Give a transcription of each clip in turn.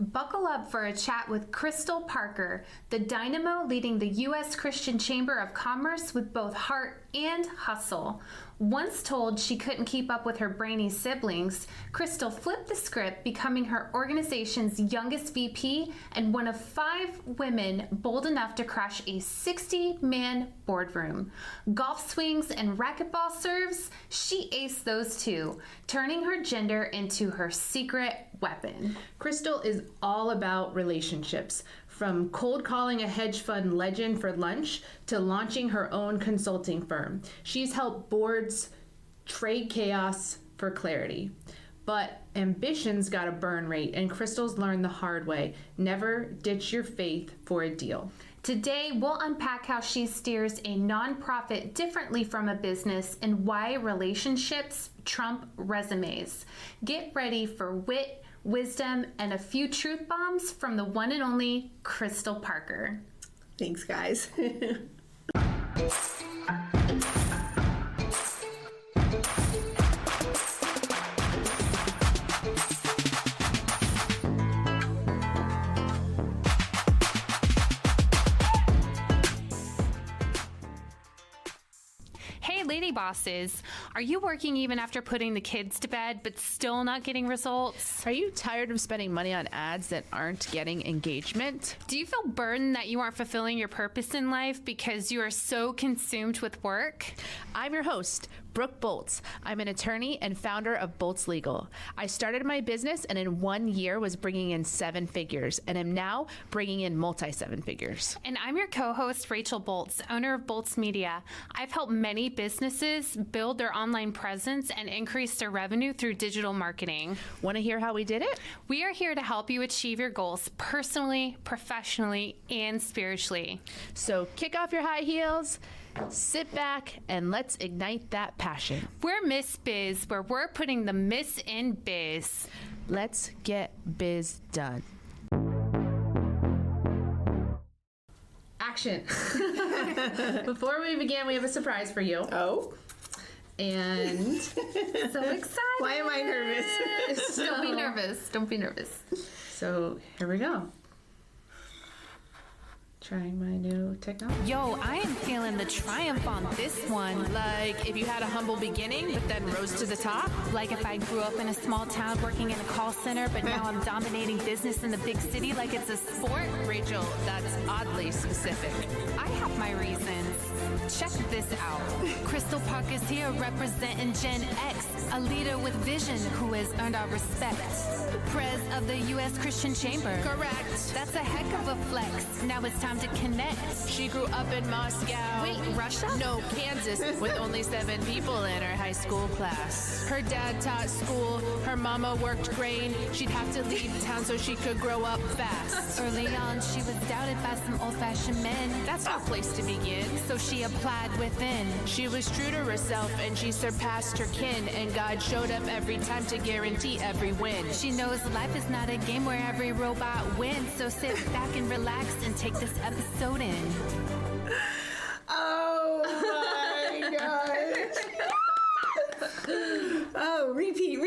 Buckle up for a chat with Krystal Parker, the dynamo leading the U.S. Christian Chamber of Commerce with both heart and hustle. Once told she couldn't keep up with her brainy siblings, Krystal flipped the script, becoming her organization's youngest VP and one of 5 women bold enough to crash a 60-man boardroom. Golf swings and racquetball serves, she aced those too, turning her gender into her secret weapon. Krystal is all about relationships, from cold calling a hedge fund legend for lunch to launching her own consulting firm. She's helped boards trade chaos for clarity. But ambition's got a burn rate, and Krystal's learned the hard way. Never ditch your faith for a deal. Today, we'll unpack how she steers a nonprofit differently from a business and why relationships trump resumes. Get ready for wit, wisdom, and a few truth bombs from the one and only Krystal Parker. Thanks, guys. Hey, lady bosses, are you working even after putting the kids to bed but still not getting results? Are you tired of spending money on ads that aren't getting engagement? Do you feel burdened that you aren't fulfilling your purpose in life because you are so consumed with work? I'm your host, Brooke Boltz. I'm an attorney and founder of Boltz Legal. I started my business and in 1 year was bringing in 7 figures and am now bringing in multi-7 figures. And I'm your co-host, Rachel Boltz, owner of Boltz Media. I've helped many businesses build their online presence and increase their revenue through digital marketing. Want to hear how we did it? We are here to help you achieve your goals personally, professionally, and spiritually. So kick off your high heels, sit back, and let's ignite that passion. We're Miss Biz, where we're putting the miss in biz. Let's get biz done. Action. Before we begin, we have a surprise for you. Oh, And So excited. why am I nervous? Don't be nervous. Don't be nervous. so here we go. Trying my new technology. Yo, I am feeling the triumph on this one. Like if you had a humble beginning, but then rose to the top. Like if I grew up in a small town working in a call center, but now I'm dominating business in the big city like it's a sport. Rachel, that's oddly specific. I have my reasons. Check this out. Krystal Parker's here representing Gen X, a leader with vision who has earned our respect. Prez of the U.S. Christian Chamber. Correct. That's a heck of a flex. Now it's time to connect. She grew up in Moscow. Wait, Russia? No, Kansas, with only 7 people in her high school class. Her dad taught school, her mama worked grain. She'd have to leave town so she could grow up fast. Early on, she was doubted by some old-fashioned men. That's no place to begin. So she applied within. She was true to herself and she surpassed her kin, and God showed up every time to guarantee every win. She knows life is not a game where every robot wins. So sit back and relax and take this episode in. Oh my gosh. Oh, repeat. Oh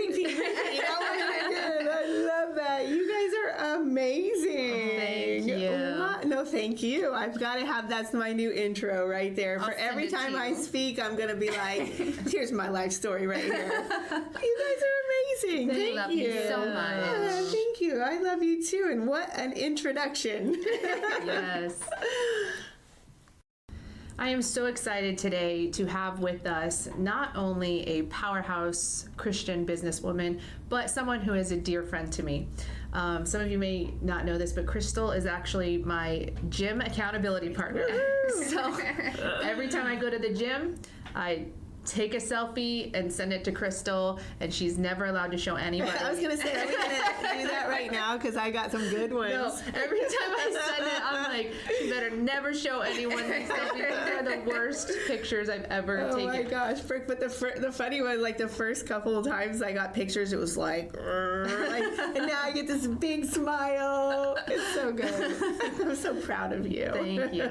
my God, I love that. You guys are amazing. Thank you. What? No, thank you. I've got to have, that's my new intro right there. For send every it to time I you. speak, I'm going to be like, here's my life story right here. You guys are amazing. Thank love you. you so much. Thank you. I love you too. And what an introduction. Yes. I am so excited today to have with us not only a powerhouse Christian businesswoman, but someone who is a dear friend to me. Some of you may not know this, but Krystal is actually my gym accountability partner. So every time I go to the gym, I take a selfie and send it to Krystal, and she's never allowed to show anybody. I was going to say, are we going to do that right now? Because I got some good ones. No, every time I send it, I'm like, you better never show anyone these selfies. They're the worst pictures I've ever taken. Oh my gosh, Frick, but the funny was, like, the first couple of times I got pictures, it was like, and now I get this big smile. It's so good. I'm so proud of you.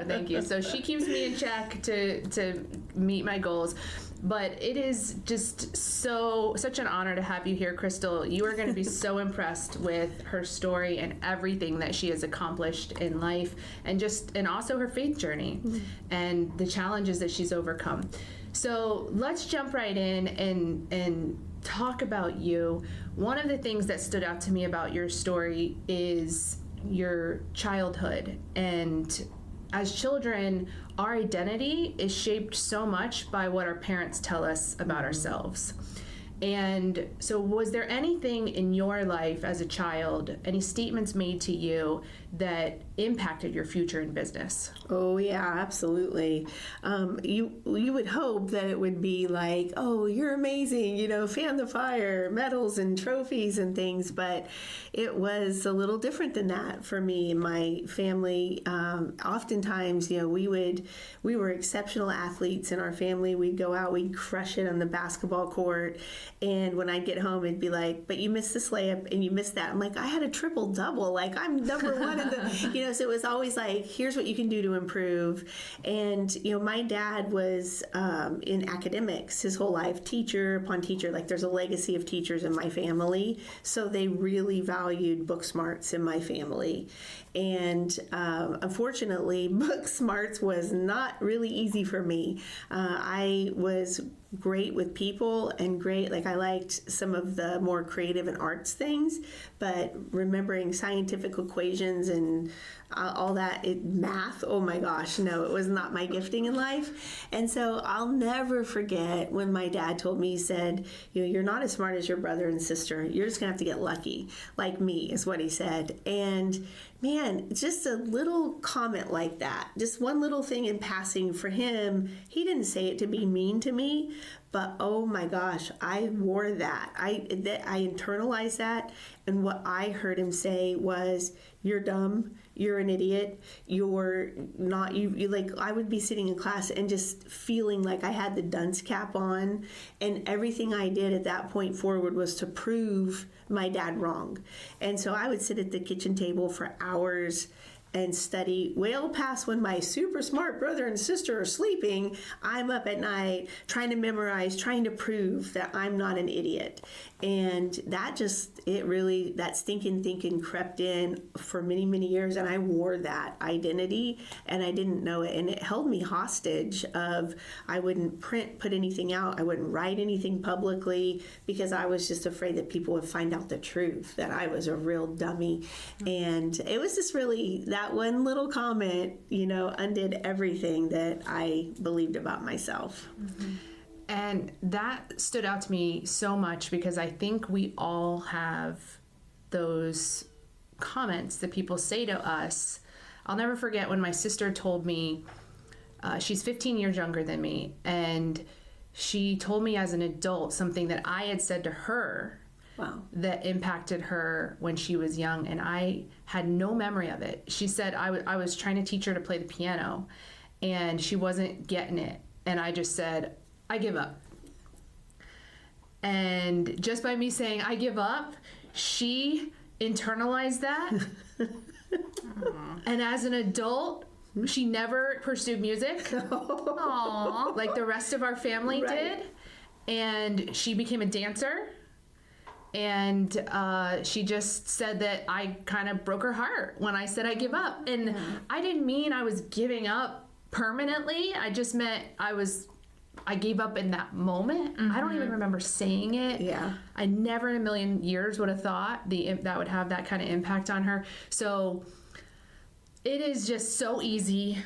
Thank you. So she keeps me in check to meet my goals. But it is just such an honor to have you here, Krystal. You are going to be so impressed with her story and everything that she has accomplished in life, and also her faith journey and the challenges that she's overcome. So let's jump right in and talk about you. One of the things that stood out to me about your story is your childhood. And as children, our identity is shaped so much by what our parents tell us about ourselves. And so was there anything in your life as a child, any statements made to you that impacted your future in business? Oh yeah, absolutely. You would hope that it would be like, oh, you're amazing, fan the fire, medals and trophies and things, but it was a little different than that for me and my family. Oftentimes, we were exceptional athletes in our family. We'd go out, we'd crush it on the basketball court, and when I'd get home, it'd be like, but you missed this layup and you missed that. I'm like, I had a triple double, like I'm number one in the, so it was always like, here's what you can do to improve. And, my dad was in academics his whole life, teacher upon teacher. Like there's a legacy of teachers in my family. So they really valued book smarts in my family. And unfortunately, book smarts was not really easy for me. I was great with people and I liked some of the more creative and arts things, but remembering scientific equations and all that, math, oh my gosh, no, it was not my gifting in life. And so I'll never forget when my dad told me, he said, you're not as smart as your brother and sister. You're just gonna have to get lucky, like me, is what he said. And man, just a little comment like that, just one little thing in passing for him, he didn't say it to be mean to me, but oh my gosh, I wore that. I internalized that, and what I heard him say was, you're dumb, you're an idiot, you're not, you like, I would be sitting in class and just feeling like I had the dunce cap on, and everything I did at that point forward was to prove my dad wrong. And so I would sit at the kitchen table for hours and study well past when my super smart brother and sister are sleeping. I'm up at night trying to memorize, trying to prove that I'm not an idiot. And that that stinking thinking crept in for many, many years, and I wore that identity and I didn't know it, and it held me hostage of, I wouldn't put anything out, I wouldn't write anything publicly because I was just afraid that people would find out the truth, that I was a real dummy. And it was just really, that one little comment, undid everything that I believed about myself. Mm-hmm. And that stood out to me so much because I think we all have those comments that people say to us. I'll never forget when my sister told me, she's 15 years younger than me, and she told me as an adult something that I had said to her. Wow. That impacted her when she was young, and I had no memory of it. She said I was trying to teach her to play the piano, and she wasn't getting it, and I just said, I give up. And just by me saying I give up, she internalized that. And as an adult, she never pursued music. Aww. Like the rest of our family did. And she became a dancer. And she just said that I kind of broke her heart when I said I give up. And I didn't mean I was giving up permanently. I just meant I gave up in that moment. I don't even remember saying it. Yeah. I never in a million years would have thought that would have that kind of impact on her. So it is just so easy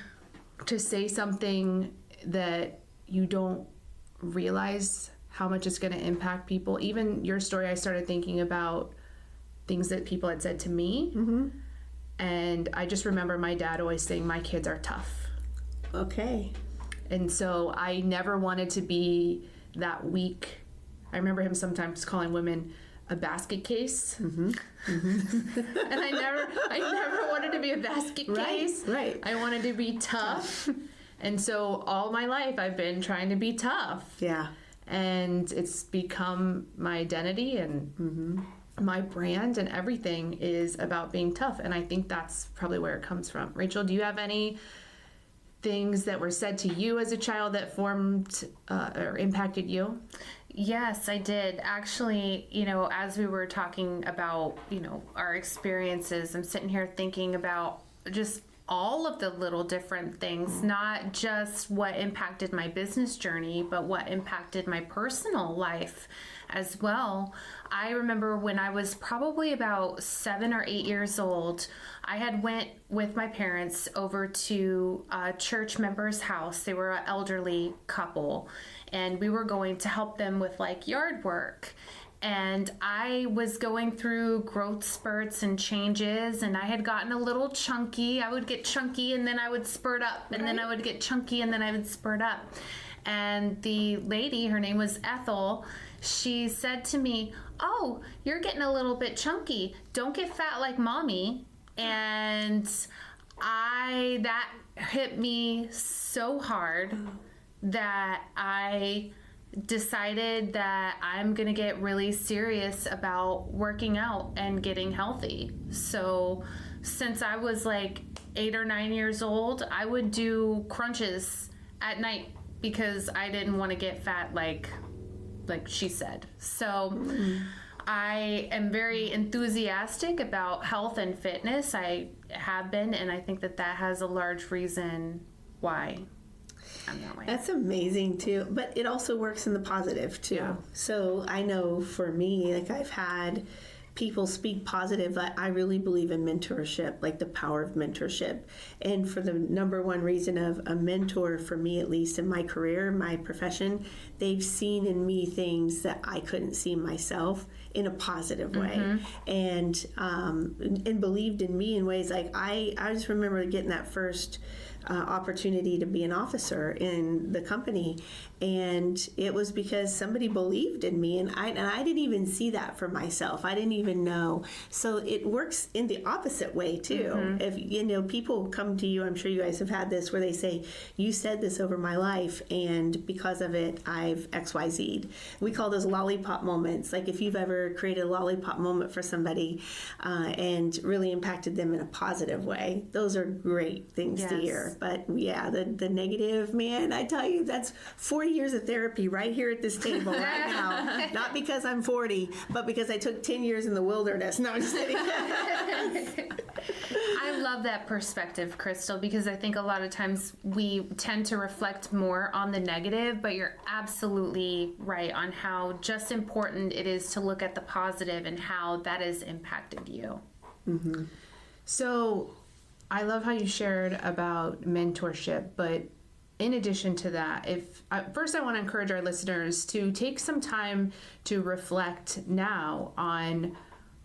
to say something that you don't realize how much it's going to impact people. Even your story, I started thinking about things that people had said to me. Mm-hmm. And I just remember my dad always saying, my kids are tough. Okay. And so I never wanted to be that weak. I remember him sometimes calling women a basket case. Mm-hmm. Mm-hmm. And I never wanted to be a basket case. Right. I wanted to be tough. And so all my life I've been trying to be tough. Yeah. And it's become my identity, and my brand and everything is about being tough. And I think that's probably where it comes from. Rachel, do you have any things that were said to you as a child that formed or impacted you? Yes, I did. Actually, as we were talking about, our experiences, I'm sitting here thinking about just all of the little different things, not just what impacted my business journey, but what impacted my personal life as well. I remember when I was probably about 7 or 8 years old, I had went with my parents over to a church member's house. They were an elderly couple, and we were going to help them with like yard work. And I was going through growth spurts and changes, and I had gotten a little chunky. I would get chunky and then I would spurt up, and then I would get chunky and then I would spurt up. And the lady, her name was Ethel, she said to me, "Oh, you're getting a little bit chunky. Don't get fat like mommy." And that hit me so hard that I decided that I'm going to get really serious about working out and getting healthy. So since I was like 8 or 9 years old, I would do crunches at night because I didn't want to get fat like she said. So I am very enthusiastic about health and fitness. I have been, and I think that has a large reason why I'm that way. That's amazing too, but it also works in the positive too. Yeah. So I know for me, like I've had people speak positive. I really believe in mentorship, like the power of mentorship. And for the number one reason of a mentor, for me at least in my career, my profession, they've seen in me things that I couldn't see myself in a positive way, and believed in me in ways like I just remember getting that first opportunity to be an officer in the company, and it was because somebody believed in me, and I didn't even see that for myself. I didn't even know. So it works in the opposite way too. If people come to you, I'm sure you guys have had this, where they say, "You said this over my life, and because of it, I've XYZ'd." We call those lollipop moments. Like if you've ever created a lollipop moment for somebody and really impacted them in a positive way, those are great things to hear. But yeah, the negative, man, I tell you, that's 40 years of therapy right here at this table right now. Not because I'm 40, but because I took 10 years in the wilderness. No, I'm just kidding. I love that perspective, Krystal, because I think a lot of times we tend to reflect more on the negative, but you're absolutely right on how just important it is to look at the positive and how that has impacted you. So I love how you shared about mentorship, but in addition to that, first I want to encourage our listeners to take some time to reflect now on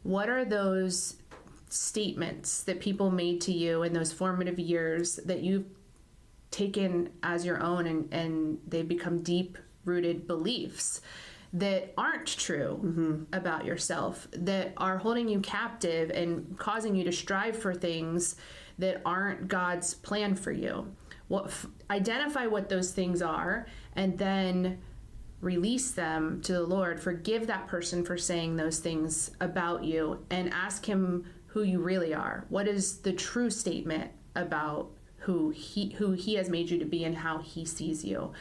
what are those statements that people made to you in those formative years that you've taken as your own, and they become deep-rooted beliefs that aren't true about yourself, that are holding you captive and causing you to strive for things that aren't God's plan for you. Identify what those things are, and then release them to the Lord. Forgive that person for saying those things about you, and ask him who you really are. What is the true statement about who he has made you to be and how he sees you?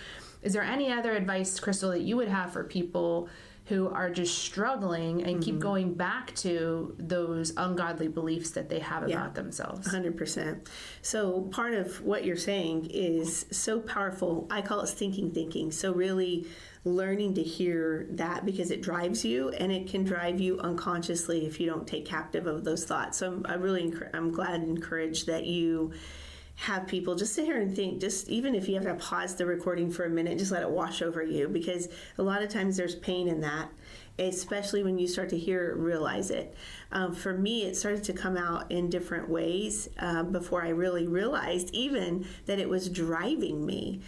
Is there any other advice, Krystal, that you would have for people who are just struggling and keep going back to those ungodly beliefs that they have about themselves? 100%. So part of what you're saying is so powerful. I call it stinking thinking. So really learning to hear that, because it drives you, and it can drive you unconsciously if you don't take captive of those thoughts. So I'm glad and encouraged that you have people just sit here and think, just even if you have to pause the recording for a minute, just let it wash over you, because a lot of times there's pain in that, especially when you start to realize it. For me, it started to come out in different ways before I really realized even that it was driving me,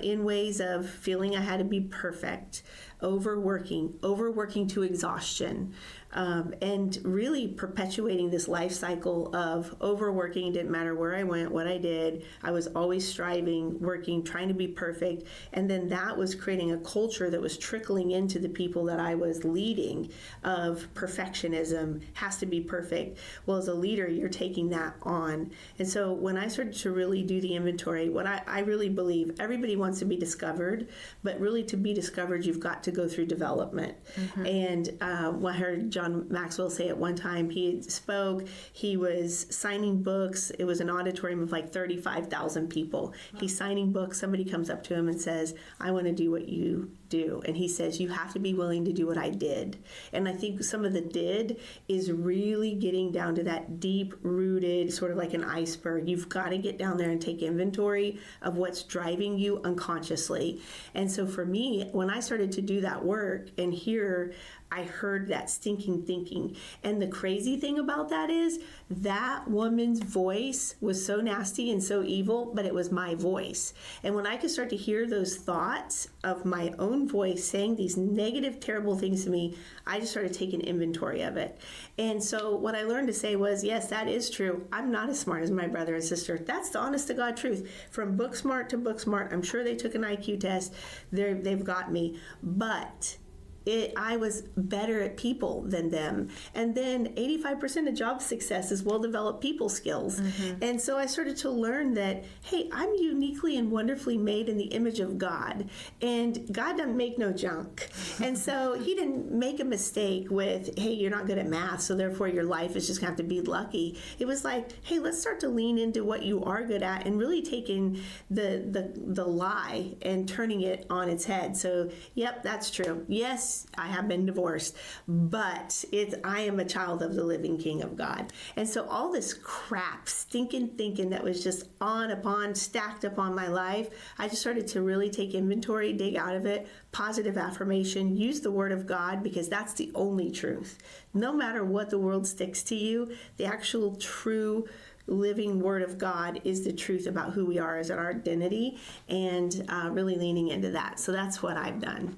in ways of feeling I had to be perfect, overworking to exhaustion, and really perpetuating this life cycle of overworking. Didn't matter where I went, what I did. I was always striving, working, trying to be perfect. And then that was creating a culture that was trickling into the people that I was leading of perfectionism, has to be perfect. Well, as a leader, you're taking that on. And so when I started to really do the inventory, what I really believe, everybody wants to be discovered, but really to be discovered, you've got to go through development. And I heard John Maxwell say at one time, he spoke, he was signing books. It was an auditorium of like 35,000 people. He's signing books. Somebody comes up to him and says, I want to do what you do. And he says, you have to be willing to do what I did. And I think some of the did is really getting down to that deep rooted, sort of like an iceberg. You've got to get down there and take inventory of what's driving you unconsciously. And so for me, when I started to do that work and here, I heard that stinking thinking. And the crazy thing about that is that woman's voice was so nasty and so evil, but it was my voice. And when I could start to hear those thoughts of my own voice saying these negative, terrible things to me, I just started taking inventory of it. And so what I learned to say was, yes, that is true. I'm not as smart as my brother and sister. That's the honest to God truth. From book smart to book smart, I'm sure they took an IQ test. They've got me. But I was better at people than them. And then 85% of job success is well-developed people skills. And so I started to learn that, hey, I'm uniquely and wonderfully made in the image of God. And God doesn't make no junk. And so he didn't make a mistake with, hey, you're not good at math, so therefore your life is just going to have to be lucky. It was like, hey, let's start to lean into what you are good at and really taking the lie and turning it on its head. So, yep, that's true. Yes, I have been divorced, but I am a child of the living King of God. And so all this crap, stinking thinking that was just stacked upon my life, I just started to really take inventory, dig out of it, positive affirmation, use the Word of God, because that's the only truth. No matter what the world sticks to you, the actual true living Word of God is the truth about who we are as our identity, and really leaning into that. So that's what I've done.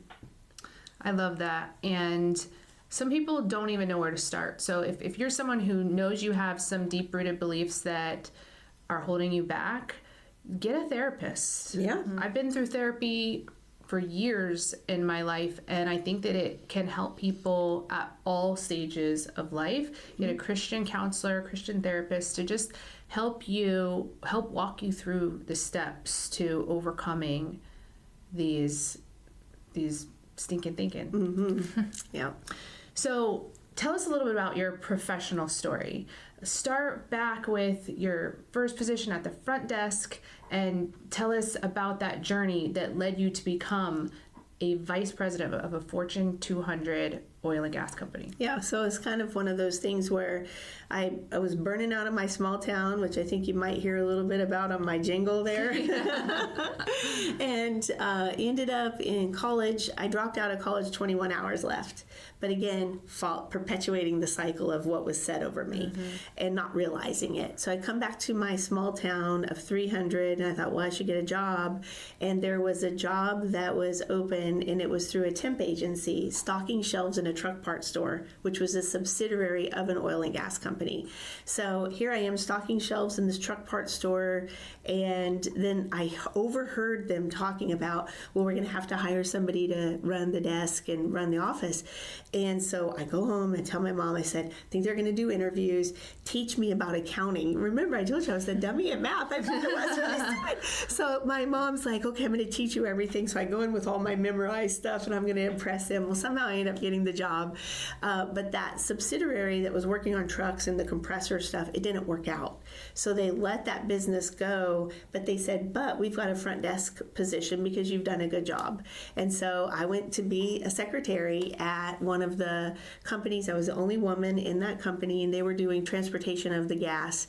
I love that. And some people don't even know where to start. So if you're someone who knows you have some deep-rooted beliefs that are holding you back, get a therapist. Yeah. I've been through therapy for years in my life, and I think that it can help people at all stages of life. Get a Christian counselor, Christian therapist to just help walk you through the steps to overcoming these stinking thinking. Yeah. So tell us a little bit about your professional story. Start back with your first position at the front desk and tell us about that journey that led you to become a vice president of a Fortune 200 oil and gas company. Yeah, so it's kind of one of those things where I was burning out of my small town, which I think you might hear a little bit about on my jingle there. And ended up in college. I dropped out of college, 21 hours left. But again, perpetuating the cycle of what was said over me and not realizing it. So I come back to my small town of 300, and I thought, well, I should get a job. And there was a job that was open, and it was through a temp agency, stocking shelves in a truck part store, which was a subsidiary of an oil and gas company. So here I am stocking shelves in this truck part store, and then I overheard them talking about, well, we're going to have to hire somebody to run the desk and run the office. And so I go home and tell my mom, I said, I think they're going to do interviews, teach me about accounting. Remember, I told you I was the dummy at math. I did the rest of my side. So my mom's like, okay, I'm going to teach you everything. So I go in with all my memorized stuff, and I'm going to impress them. Well, somehow I end up getting the job. But that subsidiary that was working on trucks and the compressor stuff, it didn't work out. So they let that business go, but they said, but we've got a front desk position because you've done a good job. And so I went to be a secretary at one of the companies. I was the only woman in that company, and they were doing transportation of the gas.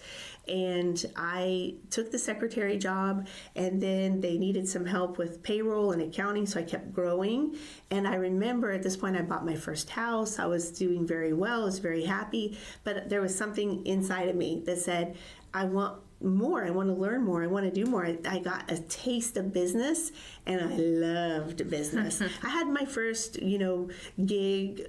And I took the secretary job, and then they needed some help with payroll and accounting, so I kept growing. And I remember at this point I bought my first house. I was doing very well. I was very happy. But there was something inside of me that said, I want more. I want to learn more. I want to do more. I got a taste of business, and I loved business. I had my first, gig.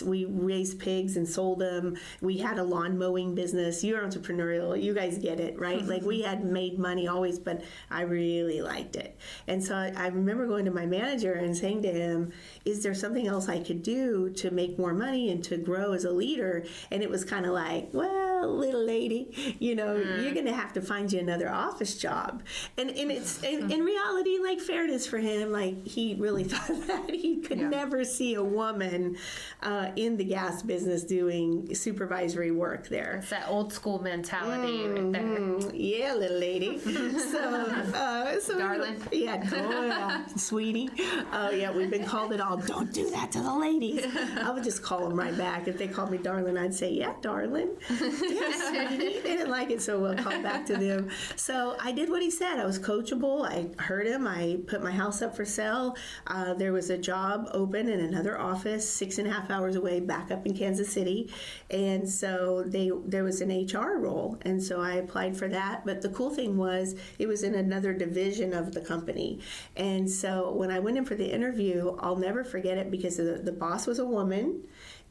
We raised pigs and sold them. We had a lawn mowing business. You're entrepreneurial. You guys get it, right? Like, we had made money always, but I really liked it. And so I remember going to my manager and saying to him, is there something else I could do to make more money and to grow as a leader? And it was kind of like, well, little lady, you're going to have to find you another office job. And it's in reality, like, fairness for him, like, he really thought that he could never see a woman in the gas business doing supervisory work there. It's that old school mentality right there. Yeah, little lady. So Darling. Sweetie. Oh, yeah, we've been called it all. Don't do that to the ladies. I would just call them right back. If they called me darling, I'd say, yeah, darling. Yes, sweetie. They didn't like it, so we'll call back to them. So I did what he said. I was coachable. I heard him. I put my house up for sale. There was a job open in another office 6.5 hours away, back up in Kansas City. And so there was an HR role. And so I applied for that. But the cool thing was it was in another division of the company. And so when I went in for the interview, I'll never forget it because the boss was a woman.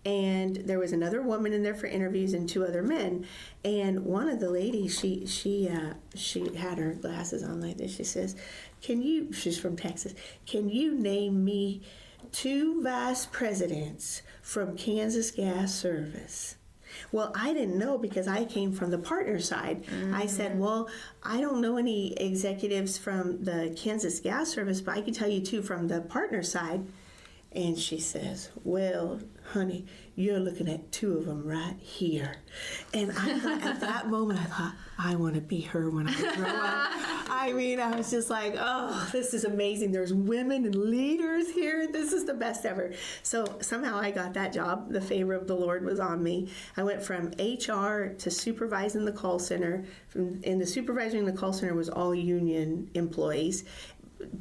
And there was another woman in there for interviews and 2 other men. And one of the ladies, she had her glasses on like this. She says, she's from Texas, can you name me 2 vice presidents from Kansas Gas Service? Well, I didn't know because I came from the partner side. I said, well, I don't know any executives from the Kansas Gas Service, but I can tell you 2 from the partner side. And she says, well, honey, you're looking at 2 of them right here. And I thought, at that moment, I thought, I want to be her when I grow up. I mean, I was just like, oh, this is amazing. There's women and leaders here. This is the best ever. So somehow I got that job. The favor of the Lord was on me. I went from HR to supervising the call center. And the supervising the call center was all union employees.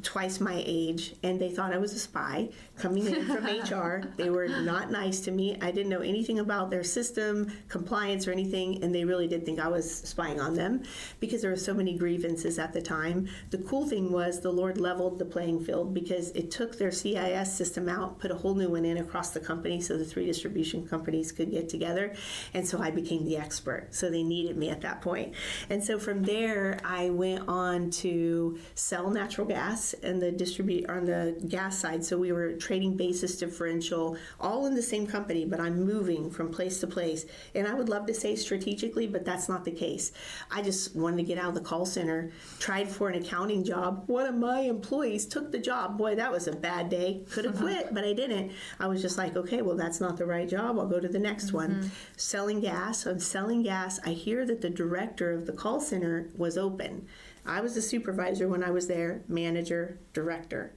Twice my age, and they thought I was a spy coming in from HR. They were not nice to me. I didn't know anything about their system, compliance, or anything, and they really did think I was spying on them because there were so many grievances at the time. The cool thing was the Lord leveled the playing field because it took their CIS system out, put a whole new one in across the company so the 3 distribution companies could get together, and so I became the expert. So they needed me at that point. And so from there, I went on to sell natural gas and on the gas side. So we were trading basis differential, all in the same company, but I'm moving from place to place. And I would love to say strategically, but that's not the case. I just wanted to get out of the call center, tried for an accounting job. One of my employees took the job. Boy, that was a bad day. Could have quit, but I didn't. I was just like, okay, well, that's not the right job. I'll go to the next one. Selling gas. I'm selling gas. I hear that the director of the call center was open. I was the supervisor when I was there, manager, director.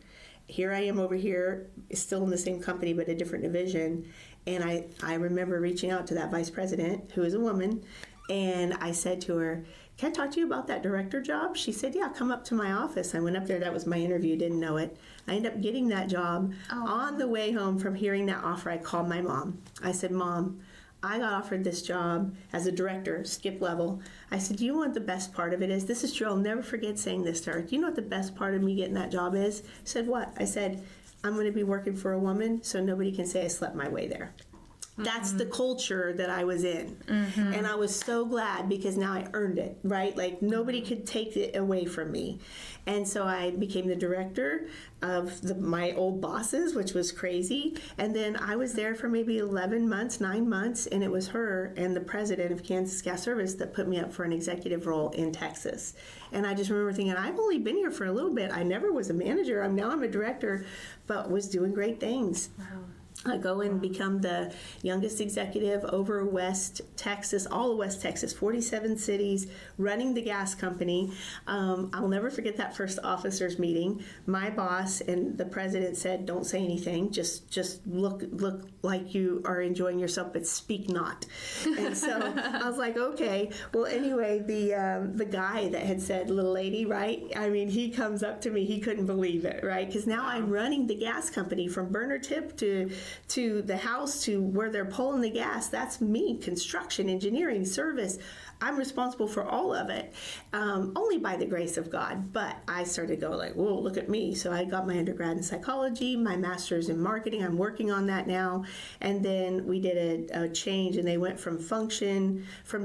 Here I am over here, still in the same company, but a different division. And I remember reaching out to that vice president, who is a woman, and I said to her, can I talk to you about that director job? She said, yeah, come up to my office. I went up there. That was my interview. Didn't know it. I ended up getting that job. On the way home from hearing that offer, I called my mom. I said, Mom, I got offered this job as a director, skip level. I said, do you know what the best part of it is? This is true. I'll never forget saying this to her. Do you know what the best part of me getting that job is? I said, what? I said, I'm going to be working for a woman, so nobody can say I slept my way there. That's the culture that I was in. And I was so glad because now I earned it, right? Like nobody could take it away from me. And so I became the director of my old bosses, which was crazy. And then I was there for maybe 9 months, and it was her and the president of Kansas Gas Service that put me up for an executive role in Texas. And I just remember thinking, I've only been here for a little bit. I never was a manager. Now I'm a director, but was doing great things. Wow. I go and become the youngest executive over West Texas, all of West Texas, 47 cities, running the gas company. I'll never forget that first officers meeting. My boss and the president said, don't say anything, just look like you are enjoying yourself, but speak not. And so I was like, okay. Well, anyway, the guy that had said, little lady, right? I mean, he comes up to me. He couldn't believe it, right? Because now I'm running the gas company from burner tip to to the house to where they're pulling the gas. That's me. Construction, engineering, service. I'm responsible for all of it, only by the grace of God. But I started to go like, whoa, look at me. So I got my undergrad in psychology, my master's in marketing. I'm working on that now. And then we did a change, and they went from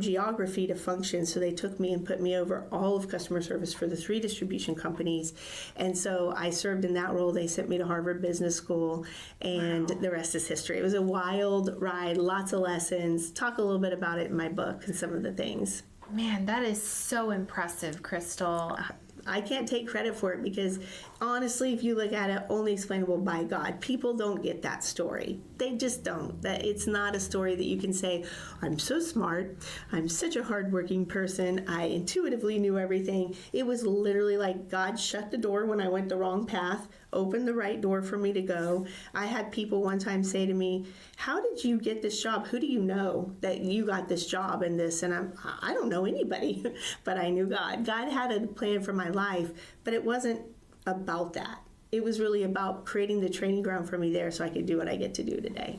geography to function. So they took me and put me over all of customer service for the 3 distribution companies. And so I served in that role. They sent me to Harvard Business School, and the rest is history. It was a wild ride, lots of lessons. Talk a little bit about it in my book and some of the things. Man, that is so impressive, Krystal. I can't take credit for it because honestly, if you look at it, only explainable by God. People don't get that story. They just don't. That it's not a story that you can say, I'm so smart. I'm such a hardworking person. I intuitively knew everything. It was literally like God shut the door when I went the wrong path, opened the right door for me to go. I had people one time say to me, how did you get this job? Who do you know that you got this job and this? And I don't know anybody, but I knew God. God had a plan for my life, but it wasn't about that. It was really about creating the training ground for me there so I could do what I get to do today.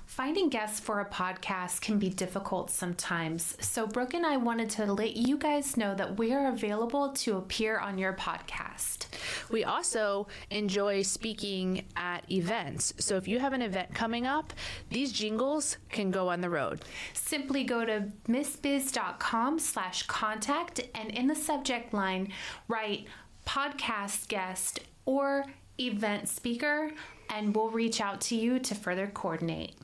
Finding guests for a podcast can be difficult sometimes, so Brooke and I wanted to let you guys know that we are available to appear on your podcast. We also enjoy speaking at events. So if you have an event coming up, these jingles can go on the road. Simply go to missbiz.com/contact and in the subject line, write podcast guest or event speaker, and we'll reach out to you to further coordinate.